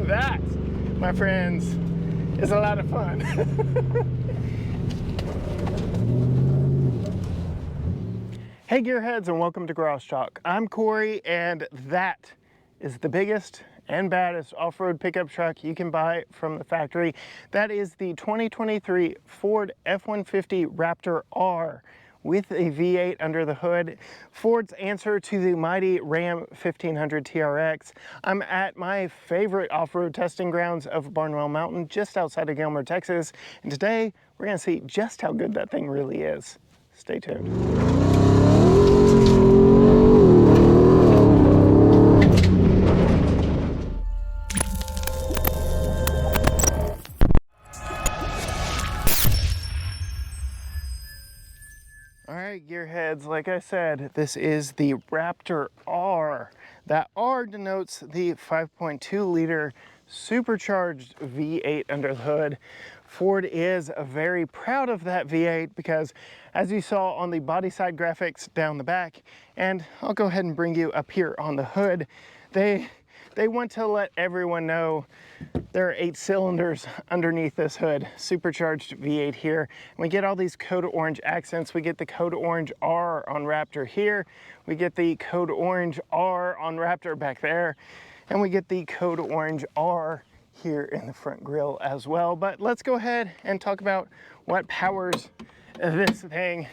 That, my friends, is a lot of fun. Hey gearheads, and welcome to Garage Talk. I'm Corey, and that is the biggest and baddest off-road pickup truck you can buy from the factory. That is the 2023 Ford F-150 Raptor R with a V8 under the hood. Ford's answer to the mighty Ram 1500 TRX. I'm at my favorite off-road testing grounds of Barnwell Mountain, just outside of Gilmer, Texas. And today, we're gonna see just how good that thing really is. Stay tuned. All right, gearheads, like I said, this is the Raptor R. That R denotes the 5.2 liter supercharged V8 under the hood. Ford is very proud of that V8 because, as you saw on the body side graphics down the back, and I'll go ahead and bring you up here on the hood, they want to let everyone know there are 8 cylinders underneath this hood. Supercharged V8 here. And we get all these code orange accents. We get the code orange R on Raptor here. We get the code orange R on Raptor back there. And we get the code orange R here in the front grille as well. But let's go ahead and talk about what powers this thing.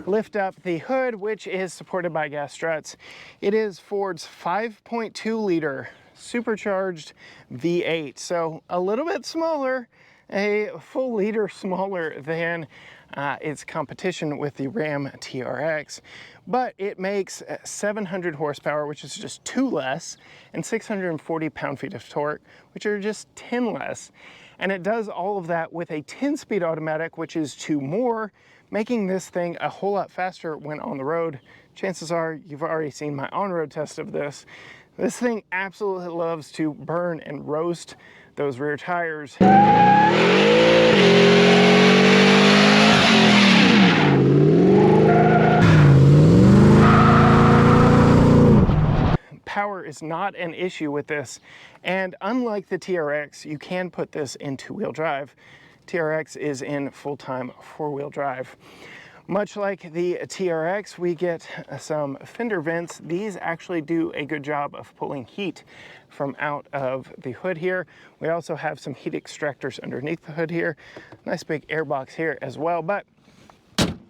Lift up the hood, which is supported by gas struts. It is Ford's 5.2 liter supercharged V8, so a little bit smaller, a full liter smaller than its competition with the Ram TRX, but it makes 700 horsepower, which is just 2 less, and 640 pound-feet of torque, which are just 10 less. And it does all of that with a 10-speed automatic, which is 2 more, making this thing a whole lot faster when on the road. Chances are you've already seen my on-road test of this. This thing absolutely loves to burn and roast those rear tires. Power is not an issue with this, and unlike the TRX, you can put this in 2-wheel drive. TRX is in full-time 4-wheel drive. Much like the TRX, we get some fender vents. These actually do a good job of pulling heat from out of the hood here. We also have some heat extractors underneath the hood here. Nice big air box here as well. But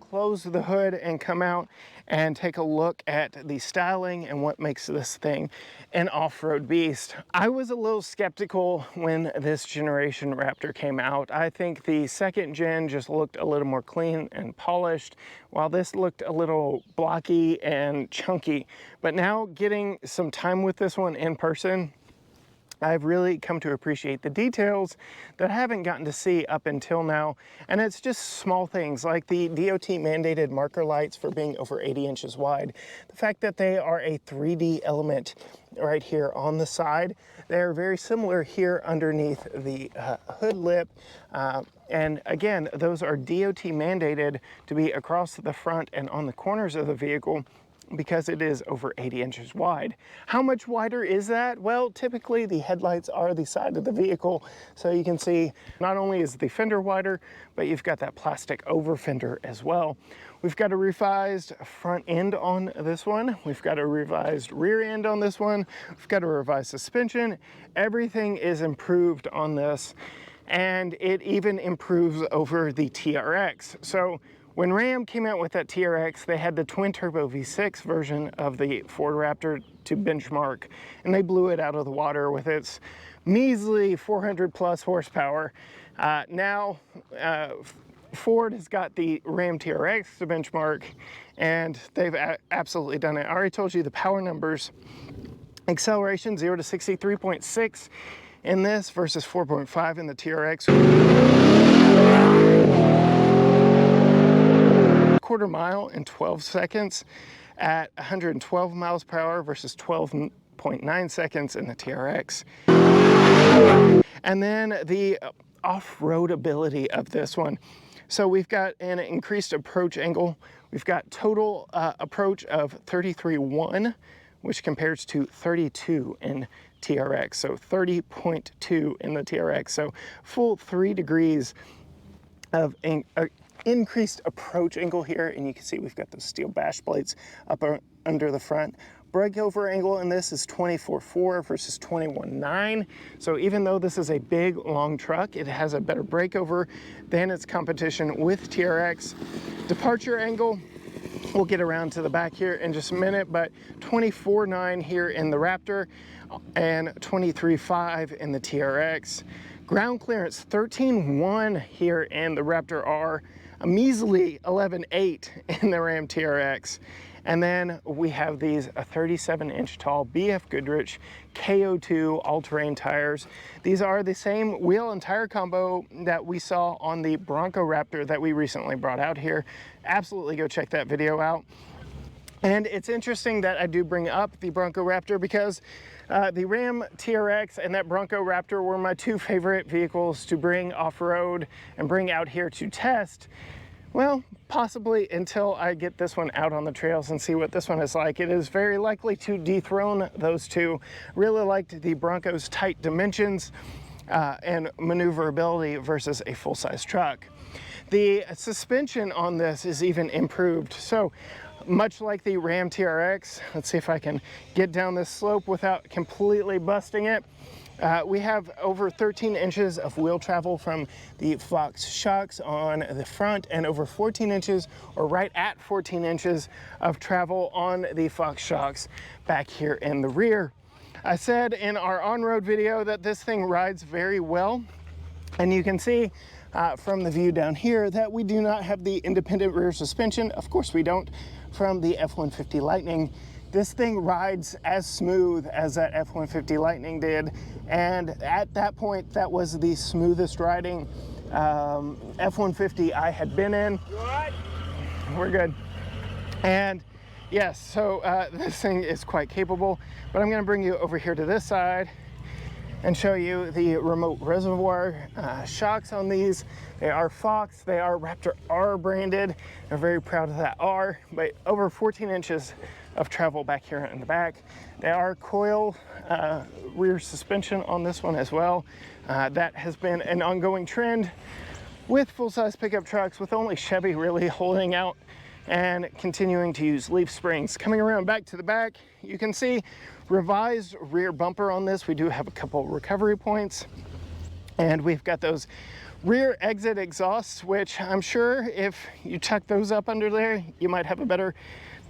close the hood and come out and take a look at the styling and what makes this thing an off-road beast. I was a little skeptical when this generation Raptor came out. I think the second gen just looked a little more clean and polished, while this looked a little blocky and chunky. But now, getting some time with this one in person, I've really come to appreciate the details that I haven't gotten to see up until now. And it's just small things like the DOT mandated marker lights for being over 80 inches wide. The fact that they are a 3D element right here on the side. They're very similar here underneath the hood lip. And again, those are DOT mandated to be across the front and on the corners of the vehicle, because it is over 80 inches wide. How much wider is that? Well, typically the headlights are the side of the vehicle, so you can see not only is the fender wider, but you've got that plastic over fender as well. We've got a revised front end on this one. We've got a revised rear end on this one. We've got a revised suspension. Everything is improved on this, and it even improves over the TRX. So when Ram came out with that TRX, they had the twin-turbo V6 version of the Ford Raptor to benchmark, and they blew it out of the water with its measly 400-plus horsepower. Now, Ford has got the Ram TRX to benchmark, and they've absolutely done it. I already told you the power numbers. Acceleration 0 to 63.6 in this versus 4.5 in the TRX. Quarter mile in 12 seconds at 112 miles per hour versus 12.9 seconds in the TRX. And then the off-road ability of this one. So we've got an increased approach angle. We've got total approach of 33.1 which compares to 32 in TRX. So 30.2 in the TRX. So full 3 degrees of increased approach angle here, and you can see we've got those steel bash plates up under the front. Breakover angle in this is 24.4 versus 21.9. So even though this is a big, long truck, it has a better breakover than its competition with TRX. Departure angle, we'll get around to the back here in just a minute, but 24.9 here in the Raptor and 23.5 in the TRX. Ground clearance 13.1 here in the Raptor R, a measly 11.8 in the Ram TRX. And then we have these 37-inch tall BF Goodrich KO2 all-terrain tires. These are the same wheel and tire combo that we saw on the Bronco Raptor that we recently brought out here. Absolutely go check that video out. And it's interesting that I do bring up the Bronco Raptor because the Ram TRX and that Bronco Raptor were my 2 favorite vehicles to bring off-road and bring out here to test. Well, possibly until I get this one out on the trails and see what this one is like. It is very likely to dethrone those 2. Really liked the Bronco's tight dimensions and maneuverability versus a full-size truck. The suspension on this is even improved. So much like the Ram TRX, let's see if I can get down this slope without completely busting it. We have over 13 inches of wheel travel from the Fox Shox on the front and over 14 inches, or right at 14 inches of travel on the Fox Shox back here in the rear. I said in our on-road video that this thing rides very well, and you can see from the view down here that we do not have the independent rear suspension. Of course we don't, from the F-150 Lightning. This thing rides as smooth as that F-150 Lightning did, and at that point that was the smoothest riding F-150 I had been in. You all right? We're good. And yes, so this thing is quite capable, but I'm going to bring you over here to this side and show you the remote reservoir shocks on these. They are Fox, they are Raptor R branded. I'm very proud of that R, but over 14 inches of travel back here in the back. They are coil rear suspension on this one as well. That has been an ongoing trend with full-size pickup trucks, with only Chevy really holding out and continuing to use leaf springs. Coming around back to the back, you can see revised rear bumper on this. We do have a couple recovery points, and we've got those rear exit exhausts, which I'm sure if you tuck those up under there, you might have a better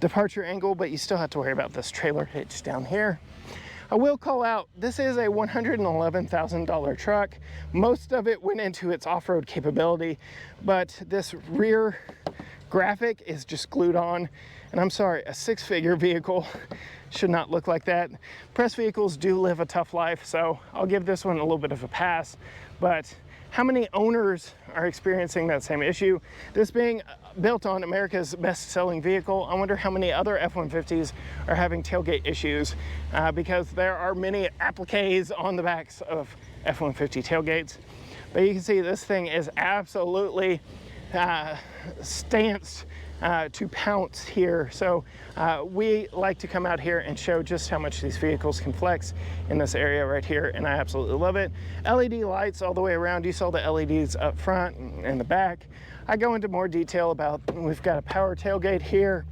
departure angle, but you still have to worry about this trailer hitch down here. I will call out, this is a $111,000 truck. Most of it went into its off-road capability, but this rear graphic is just glued on, and I'm sorry, a 6-figure vehicle should not look like that. Press vehicles do live a tough life, so I'll give this one a little bit of a pass, but how many owners are experiencing that same issue? This being built on America's best-selling vehicle, I wonder how many other F-150s are having tailgate issues, because there are many appliques on the backs of F-150 tailgates. But you can see this thing is absolutely stanced to pounce here. So we like to come out here and show just how much these vehicles can flex in this area right here, and I absolutely love it. LED lights all the way around. You saw the LEDs up front and the back. I go into more detail about, we've got a power tailgate here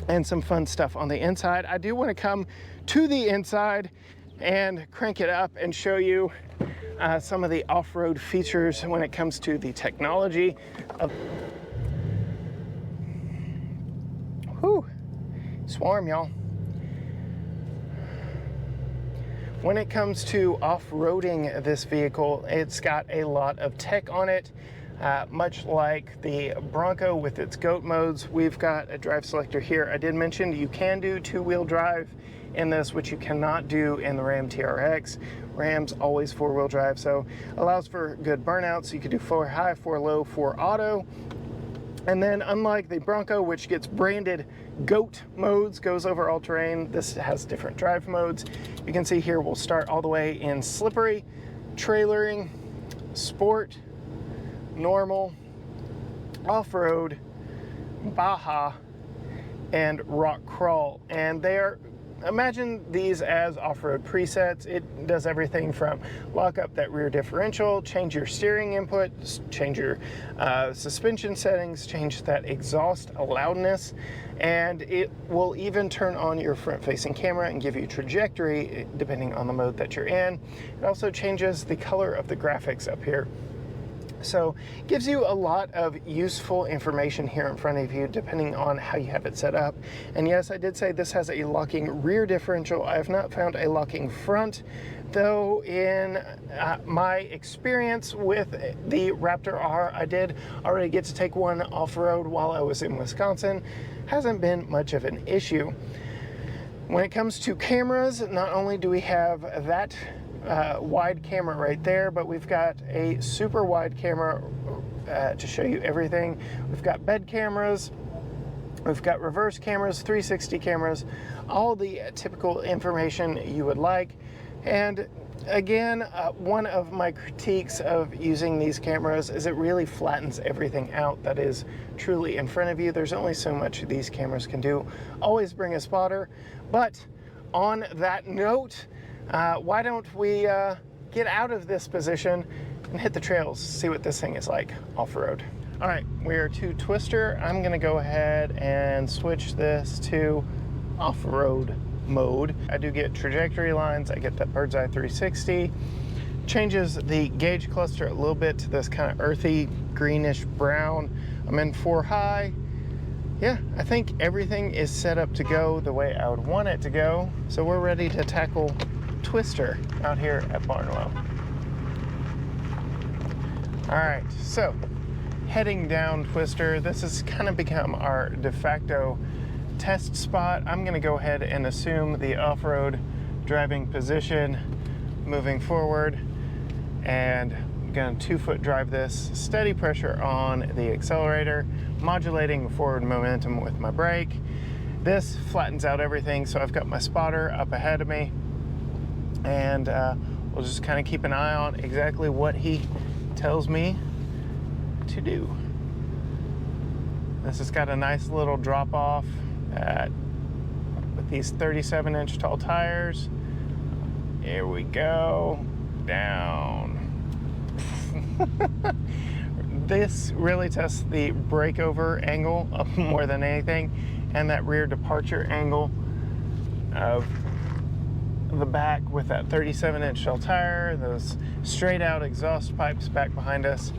and some fun stuff on the inside. I do want to come to the inside and crank it up and show you some of the off-road features when it comes to the technology of. Whew, it's warm, y'all. When it comes to off-roading this vehicle, it's got a lot of tech on it. Much like the Bronco with its GOAT modes, we've got a drive selector here. I did mention you can do 2-wheel drive in this, which you cannot do in the Ram TRX. Ram's always 4-wheel drive, so allows for good burnouts. You can do 4 high, 4 low, 4 auto. And then unlike the Bronco, which gets branded GOAT modes, goes over all terrain, this has different drive modes. You can see here we'll start all the way in slippery, trailering, sport, normal, off-road, Baja, and rock crawl. And they are imagine these as off-road presets. It does everything from lock up that rear differential, change your steering input, change your suspension settings, change that exhaust loudness, and it will even turn on your front-facing camera and give you trajectory depending on the mode that you're in. It also changes the color of the graphics up here. So it gives you a lot of useful information here in front of you depending on how you have it set up. And yes, I did say this has a locking rear differential. I have not found a locking front, though in my experience with the Raptor R, I did already get to take one off-road while I was in Wisconsin. Hasn't been much of an issue. When it comes to cameras, not only do we have that wide camera right there, but we've got a super wide camera to show you everything. We've got bed cameras, we've got reverse cameras, 360 cameras, all the typical information you would like. And again, one of my critiques of using these cameras is it really flattens everything out that is truly in front of you. There's only so much these cameras can do. Always bring a spotter. But on that note, why don't we get out of this position and hit the trails, see what this thing is like off-road. All right, we're to Twister. I'm gonna go ahead and switch this to off-road mode. I do get trajectory lines, I get that bird's eye 360. Changes the gauge cluster a little bit to this kind of earthy, greenish brown. I'm in 4 high. Yeah, I think everything is set up to go the way I would want it to go. So we're ready to tackle Twister out here at Barnwell. All right, so heading down Twister, this has kind of become our de facto test spot. I'm gonna go ahead and assume the off-road driving position moving forward, and I'm gonna 2-foot drive this, steady pressure on the accelerator, modulating forward momentum with my brake. This flattens out everything, so I've got my spotter up ahead of me, and we'll just kind of keep an eye on exactly what he tells me to do. This has got a nice little drop off with these 37-inch tall tires. Here we go, down. This really tests the breakover angle more than anything, and that rear departure angle of the back with that 37-inch tall tire, those straight out exhaust pipes back behind us.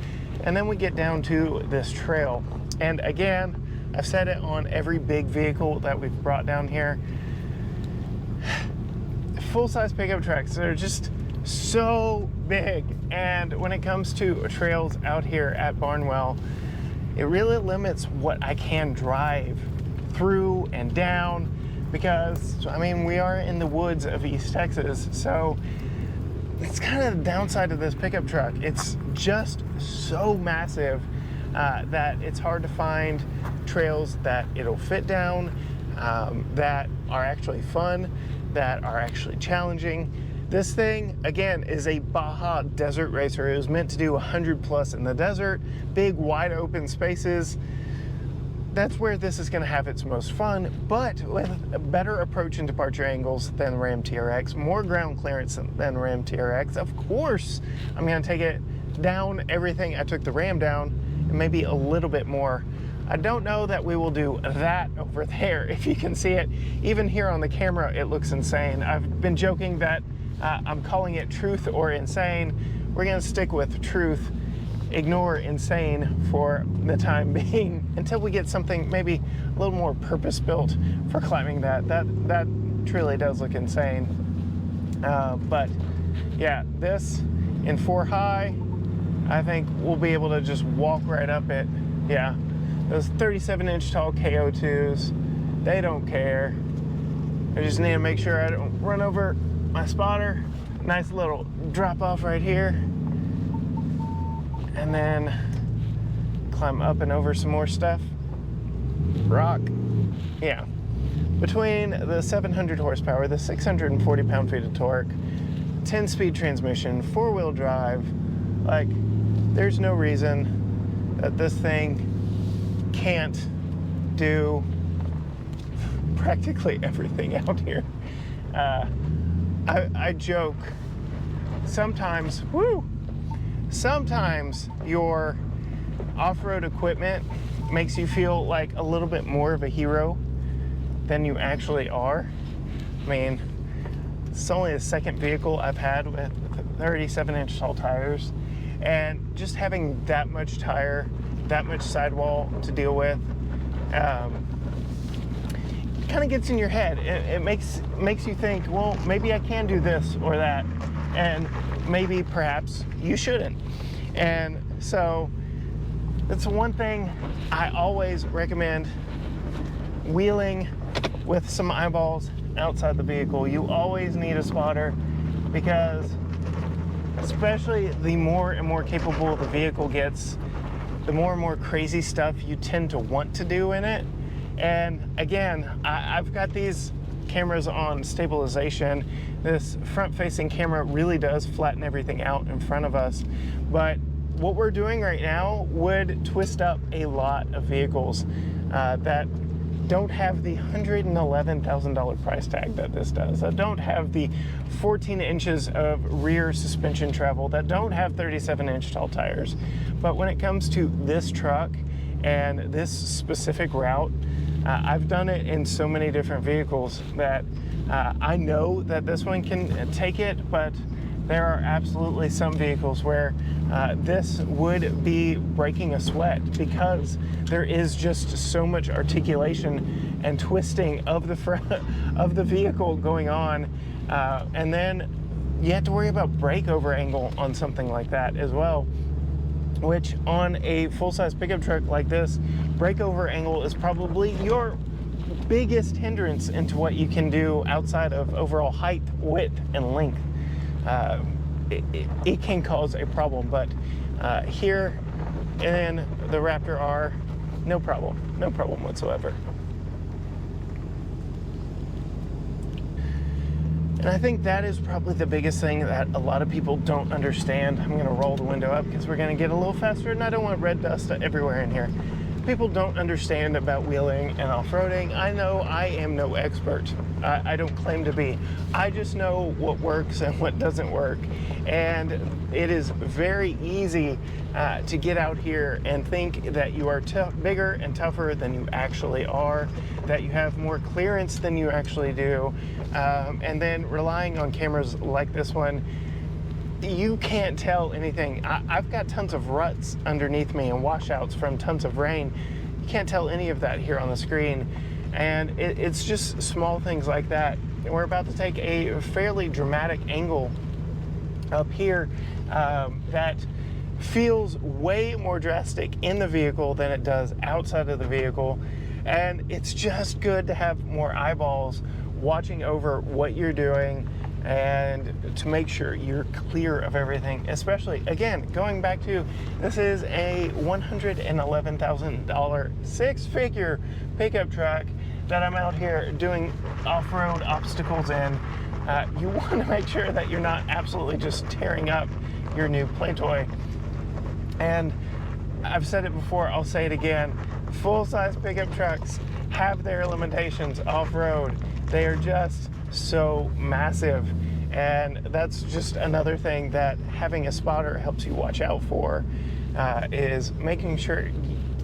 And then we get down to this trail. And again, I've said it on every big vehicle that we've brought down here. Full-size pickup trucks, they're just so big. And when it comes to trails out here at Barnwell, it really limits what I can drive through and down, because I mean, we are in the woods of East Texas, so it's kind of the downside of this pickup truck. It's just so massive that it's hard to find trails that it'll fit down, that are actually fun, that are actually challenging. This thing, again, is a Baja desert racer. It was meant to do 100+ in the desert, big wide open spaces. That's where this is going to have its most fun, but with a better approach and departure angles than Ram TRX, more ground clearance than Ram TRX. Of course, I'm going to take it down everything I took the Ram down, and maybe a little bit more. I don't know that we will do that over there. If you can see it, even here on the camera, it looks insane. I've been joking that I'm calling it truth or insane. We're going to stick with truth. Ignore insane for the time being until we get something maybe a little more purpose-built for climbing that. That truly does look insane. But yeah, this in 4 high, I think we'll be able to just walk right up it. Yeah, those 37-inch tall KO2s, they don't care. I just need to make sure I don't run over my spotter. Nice little drop off right here. And then climb up and over some more stuff. Rock. Yeah. Between the 700 horsepower, the 640 pound-feet of torque, 10-speed transmission, 4-wheel drive, like, there's no reason that this thing can't do practically everything out here. I joke, sometimes your off-road equipment makes you feel like a little bit more of a hero than you actually are. I mean, it's only the second vehicle I've had with 37-inch tall tires, and just having that much tire, that much sidewall to deal with, kind of gets in your head. It makes you think, well, maybe I can do this or that, and maybe perhaps you shouldn't. And so that's one thing I always recommend: wheeling with some eyeballs outside the vehicle. You always need a spotter, because especially the more and more capable the vehicle gets, the more and more crazy stuff you tend to want to do in it. And again, I've got these cameras on stabilization. This front-facing camera really does flatten everything out in front of us, but what we're doing right now would twist up a lot of vehicles that don't have the $111,000 price tag that this does, that don't have the 14 inches of rear suspension travel, that don't have 37-inch tall tires. But when it comes to this truck and this specific route, I've done it in so many different vehicles that I know that this one can take it, but there are absolutely some vehicles where this would be breaking a sweat, because there is just so much articulation and twisting of the front of the vehicle going on, and then you have to worry about breakover angle on something like that as well, which on a full-size pickup truck like this, breakover angle is probably your biggest hindrance into what you can do outside of overall height, width, and length. It can cause a problem, but here in the Raptor R, no problem whatsoever. And I think that is probably the biggest thing that a lot of people don't understand. I'm gonna roll the window up because we're gonna get a little faster, and I don't want red dust everywhere in here. People don't understand about wheeling and off-roading. I know I am no expert. I don't claim to be. I just know what works and what doesn't work. And it is very easy to get out here and think that you are bigger and tougher than you actually are, that you have more clearance than you actually do. And then relying on cameras like this one, you can't tell anything. I've got tons of ruts underneath me and washouts from tons of rain. You can't tell any of that here on the screen. And it's just small things like that. And we're about to take a fairly dramatic angle up here that feels way more drastic in the vehicle than it does outside of the vehicle. And it's just good to have more eyeballs watching over what you're doing and to make sure you're clear of everything. Especially, again, going back to, this is a $111,000 six-figure pickup truck that I'm out here doing off-road obstacles in. You want to make sure that you're not absolutely just tearing up your new play toy. And I've said it before, I'll say it again, full-size pickup trucks have their limitations off-road. They are just so massive, and that's just another thing that having a spotter helps you watch out for, is making sure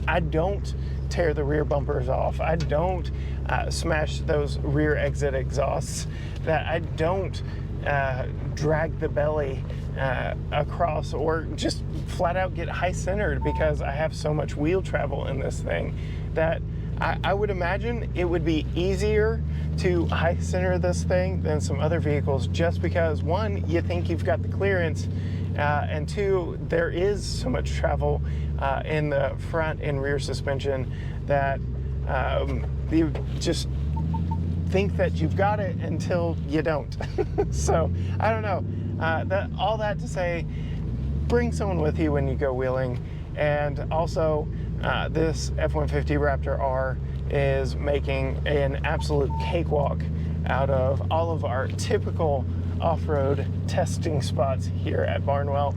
I don't tear the rear bumpers off, I don't smash those rear exit exhausts, that I don't drag the belly across, or just flat out get high centered because I have so much wheel travel in this thing, that I would imagine it would be easier to high center this thing than some other vehicles, just because, one, you think you've got the clearance, and two, there is so much travel in the front and rear suspension that you just think that you've got it until you don't. So I don't know, all that to say, bring someone with you when you go wheeling. And also, this F-150 Raptor R is making an absolute cakewalk out of all of our typical off-road testing spots here at Barnwell,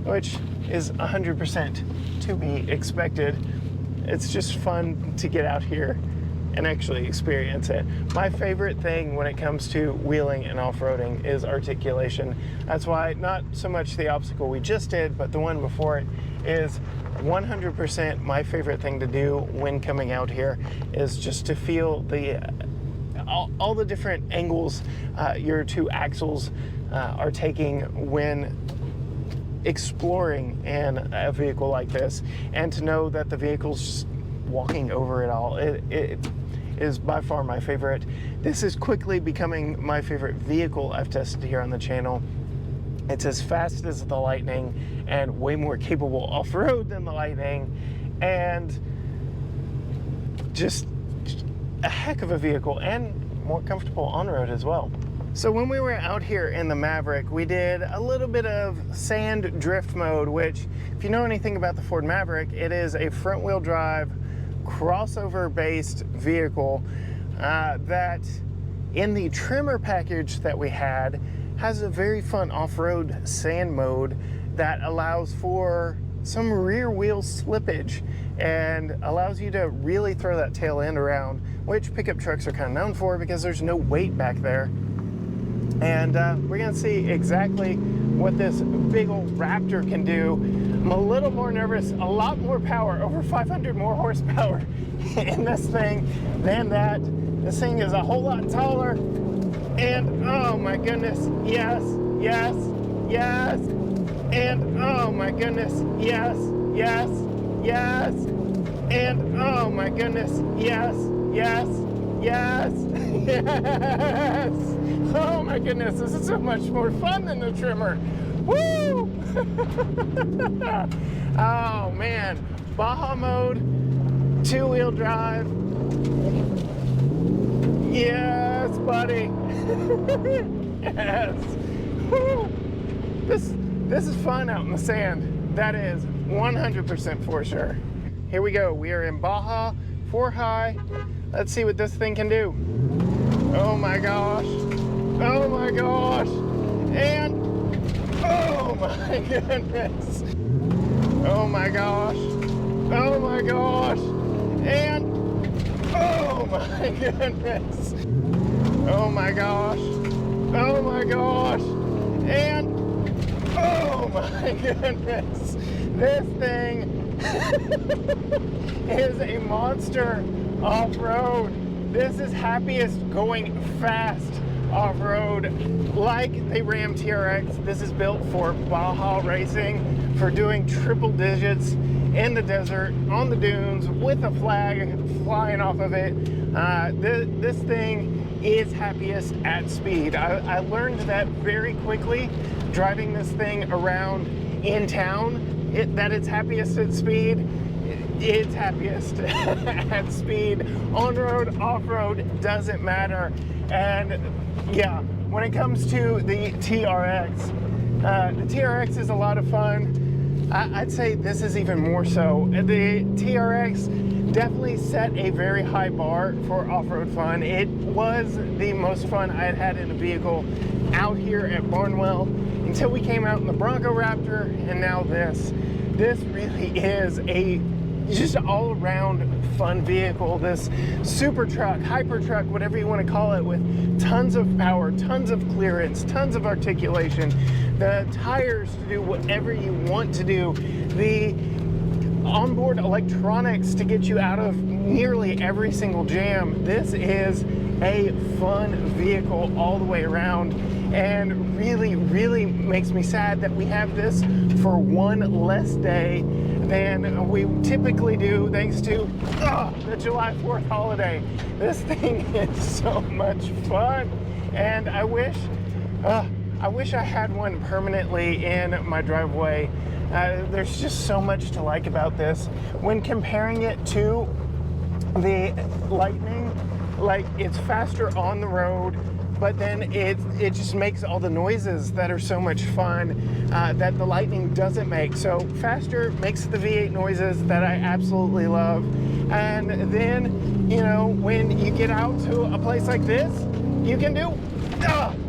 which is 100% to be expected. It's just fun to get out here and actually experience it. My favorite thing when it comes to wheeling and off-roading is articulation. That's why not so much the obstacle we just did, but the one before it is 100% my favorite thing to do when coming out here, is just to feel the all the different angles your two axles are taking when exploring in a vehicle like this, and to know that the vehicle's just walking over it all. It is by far my favorite. This is quickly becoming my favorite vehicle I've tested here on the channel. It's as fast as the Lightning and way more capable off-road than the Lightning, and just a heck of a vehicle, and more comfortable on-road as well. So when we were out here in the Maverick, we did a little bit of sand drift mode, which, if you know anything about the Ford Maverick, it is a front-wheel drive, crossover-based vehicle that, in the trimmer package that we had, has a very fun off-road sand mode that allows for some rear wheel slippage and allows you to really throw that tail end around, which pickup trucks are kind of known for because there's no weight back there. And we're gonna see exactly what this big old Raptor can do. I'm a little more nervous, a lot more power, over 500 more horsepower in this thing than that. This thing is a whole lot taller, and oh my goodness, yes, yes, yes, and oh my goodness, yes, yes, yes, and oh my goodness, yes, yes, yes, yes. Oh my goodness, this is so much more fun than the trimmer. Woo! Oh man, Baja mode, two-wheel drive. Yes, buddy. Yes. Woo. This is fun out in the sand. That is 100% for sure. Here we go. We are in Baja 4 high. Let's see what this thing can do. Oh my gosh. Oh my gosh. And oh my goodness. Oh my gosh. Oh my gosh. And oh my goodness. Oh my gosh. Oh my gosh. And oh my goodness. This thing is a monster off-road. This is happiest going fast off-road, like the Ram TRX. This is built for Baja racing, for doing triple digits in the desert, on the dunes, with a flag flying off of it. This thing is happiest at speed. I learned that very quickly driving this thing around in town, that it's happiest at speed. It's happiest at speed. On-road, off-road, doesn't matter. And yeah, when it comes to the TRX, the TRX is a lot of fun. I'd say this is even more so. The TRX definitely set a very high bar for off-road fun. It was the most fun I had in a vehicle out here at Barnwell until we came out in the Bronco Raptor, and now this. This really is a just all-around fun vehicle. This super truck, hyper truck, whatever you want to call it, with tons of power, tons of clearance, tons of articulation, the tires to do whatever you want to do, the onboard electronics to get you out of nearly every single jam. This is a fun vehicle all the way around, and really makes me sad that we have this for one less day than we typically do, thanks to the July 4th holiday. This thing is so much fun, and I wish I had one permanently in my driveway. There's just so much to like about this. When comparing it to the Lightning, like, it's faster on the road, but then it just makes all the noises that are so much fun that the Lightning doesn't make. So faster makes the V8 noises that I absolutely love. And then, you know, when you get out to a place like this, you can do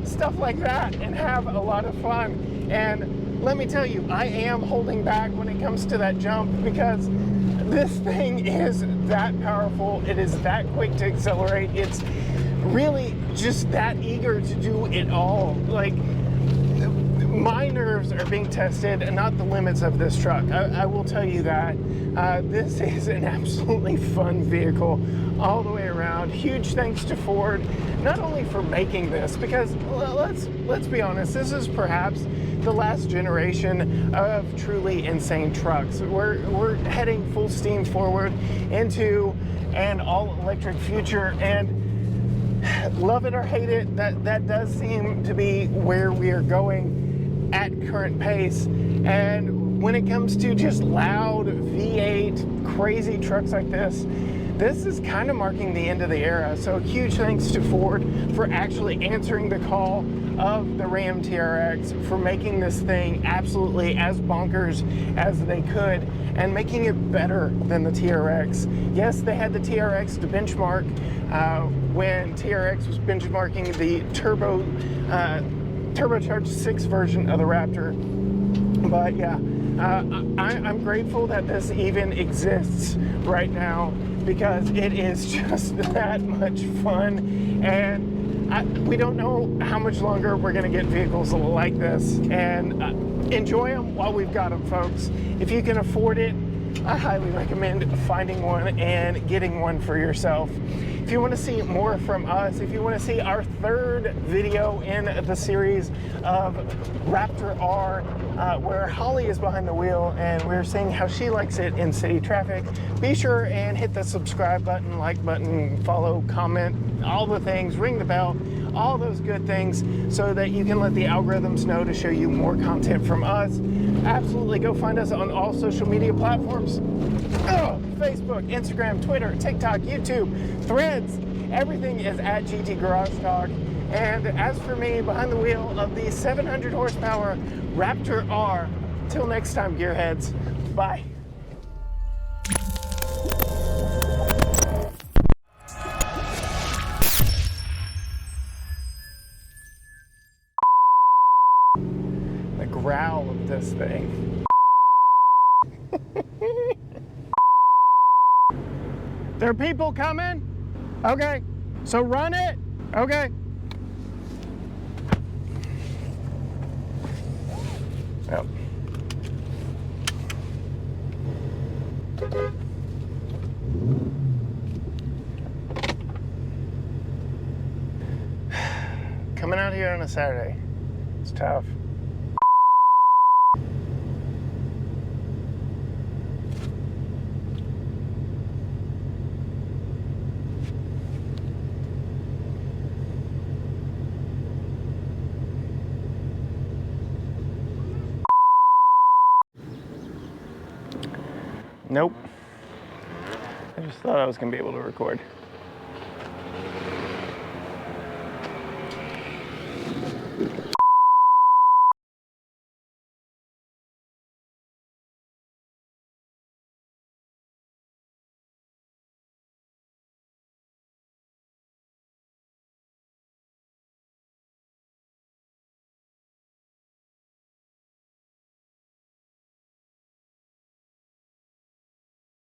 stuff like that and have a lot of fun. And let me tell you, I am holding back when it comes to that jump, because This thing is that powerful. It is that quick to accelerate. It's really just that eager to do it all. Like, my nerves are being tested and not the limits of this truck. I will tell you that. This is an absolutely fun vehicle all the way around. Huge thanks to Ford, not only for making this, because let's be honest, this is perhaps the last generation of truly insane trucks. We're heading full steam forward into an all-electric future, and love it or hate it, that does seem to be where we are going at current pace. And when it comes to just loud V8 crazy trucks like this is kind of marking the end of the era. So huge thanks to Ford for actually answering the call of the Ram TRX, for making this thing absolutely as bonkers as they could and making it better than the TRX. Yes, they had the TRX to benchmark when TRX was benchmarking the turbocharged 6 version of the Raptor. But yeah, I'm grateful that this even exists right now, because it is just that much fun. And we don't know how much longer we're going to get vehicles like this, and enjoy them while we've got them, folks. If you can afford it, I highly recommend finding one and getting one for yourself. If you want to see more from us, if you want to see our third video in the series of Raptor R, where Holly is behind the wheel and we're seeing how she likes it in city traffic, be sure and hit the subscribe button, like button, follow, comment, all the things, ring the bell, all those good things, so that you can let the algorithms know to show you more content from us. Absolutely go find us on all social media platforms. Facebook, Instagram, Twitter, TikTok, YouTube, Threads. Everything is at GT Garage Talk. And as for me, behind the wheel of the 700 horsepower Raptor R, till next time, gearheads, bye. The growl of this thing. There are people coming? Okay, so run it. Okay. Yep. Coming out here on a Saturday, it's tough. Nope. I just thought I was going to be able to record.